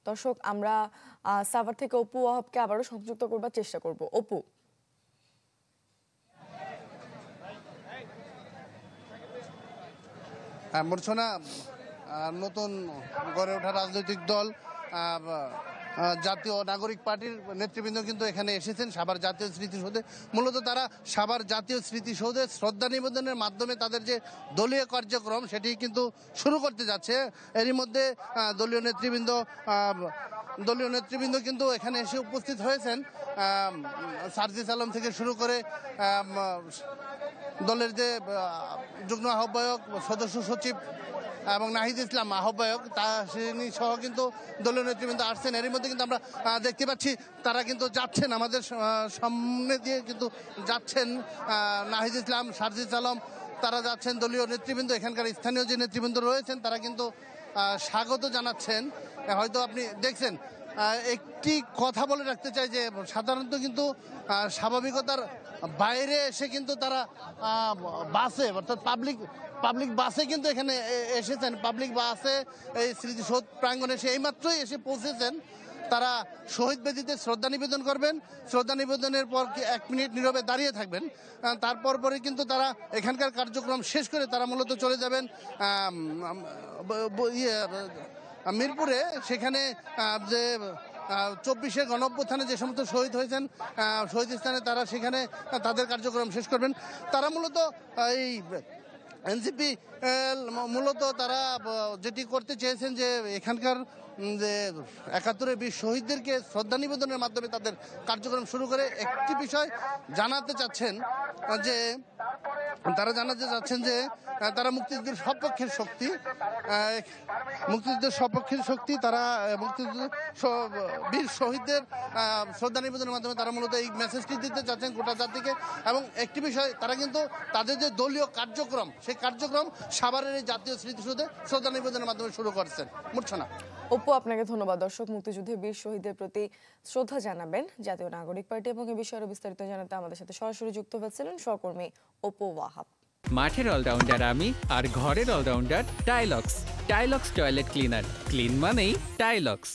দর্শক আমরা সাভার থেকে অপু ওয়াহাবকে আবারও সংযুক্ত করবার চেষ্টা করব। অপু, মূর্ছনা, নতুন গড়ে ওঠা রাজনৈতিক দল জাতীয় নাগরিক পার্টির নেতৃবৃন্দ কিন্তু এখানে এসেছেন সাভার জাতীয় স্মৃতিসৌধে। মূলত তারা সাভার জাতীয় স্মৃতিসৌধে শ্রদ্ধা নিবেদনের মাধ্যমে তাদের যে দলীয় কার্যক্রম সেটি কিন্তু শুরু করতে যাচ্ছে। এরই মধ্যে দলীয় নেতৃবৃন্দ কিন্তু এখানে এসে উপস্থিত হয়েছেন। সার্জিস আলম থেকে শুরু করে দলের যে যুগ্ম আহ্বায়ক, সদস্য সচিব এবং নাহিদ ইসলাম আহ্বায়ক তিনি সহ কিন্তু দলীয় নেতৃবৃন্দ আসছেন। এরই মধ্যে কিন্তু আমরা দেখতে পাচ্ছি তারা কিন্তু যাচ্ছেন, আমাদের সামনে দিয়ে কিন্তু যাচ্ছেন নাহিদ ইসলাম, সার্জিস আলম, তারা যাচ্ছেন। দলীয় নেতৃবৃন্দ, এখানকার স্থানীয় যে নেতৃবৃন্দ রয়েছেন তারা কিন্তু স্বাগত জানাচ্ছেন। হয়তো আপনি দেখছেন, একটি কথা বলে রাখতে চাই যে সাধারণত কিন্তু স্বাভাবিকতার বাইরে এসে কিন্তু তারা বাসে, অর্থাৎ পাবলিক বাসে কিন্তু এখানে এসেছেন। পাবলিক বাসে এই স্মৃতিসৌধ প্রাঙ্গণে এসে এইমাত্রই এসে পৌঁছেছেন। তারা শহীদ বেদিতে শ্রদ্ধা নিবেদন করবেন। শ্রদ্ধা নিবেদনের পর 1 মিনিট নীরবে দাঁড়িয়ে থাকবেন। তারপর পরে কিন্তু তারা এখানকার কার্যক্রম শেষ করে তারা মূলত চলে যাবেন মিরপুরে। সেখানে যে 24শে গণঅভ্যুত্থানে যে সমস্ত শহীদ হয়েছেন শহীদ স্থানে তারা সেখানে তাদের কার্যক্রম শেষ করবেন। তারা মূলত এই এনসিপি মূলত তারা যেটি করতে চেয়েছেন যে এখানকার যে 71-এর বীর শহীদদেরকে শ্রদ্ধা নিবেদনের মাধ্যমে তাদের কার্যক্রম শুরু করে একটি বিষয় জানাতে চাচ্ছেন যে তারা মুক্তিযুদ্ধের সপক্ষের শক্তি। তারা মুক্তিযুদ্ধ বীর শহীদদের শ্রদ্ধা নিবেদনের মাধ্যমে তারা মূলত এই মেসেজটি দিতে চাচ্ছেন গোটা জাতিকে। এবং একটি বিষয়, তারা কিন্তু তাদের যে দলীয় কার্যক্রম সেই কার্যক্রম সাভারের এই জাতীয় স্মৃতিসৌধে শ্রদ্ধা নিবেদনের মাধ্যমে শুরু করছেন। মূর্ছনা। অপু, আপনাকে ধন্যবাদ। দর্শক, মুক্তিযুদ্ধে বীর শহীদদের প্রতি শ্রদ্ধা জানাবেন জাতীয় নাগরিক পার্টি এবং এই বিষয়ে আরো বিস্তারিত জানাতে আমাদের সাথে সরাসরি যুক্ত হয়েছিলেন সহকর্মী অপু ওয়াহাব। মাঠের অলরাউন্ডার আমি, আর ঘরের allrounder Tylox. Tylox toilet cleaner, clean মানেই টাইলক্স।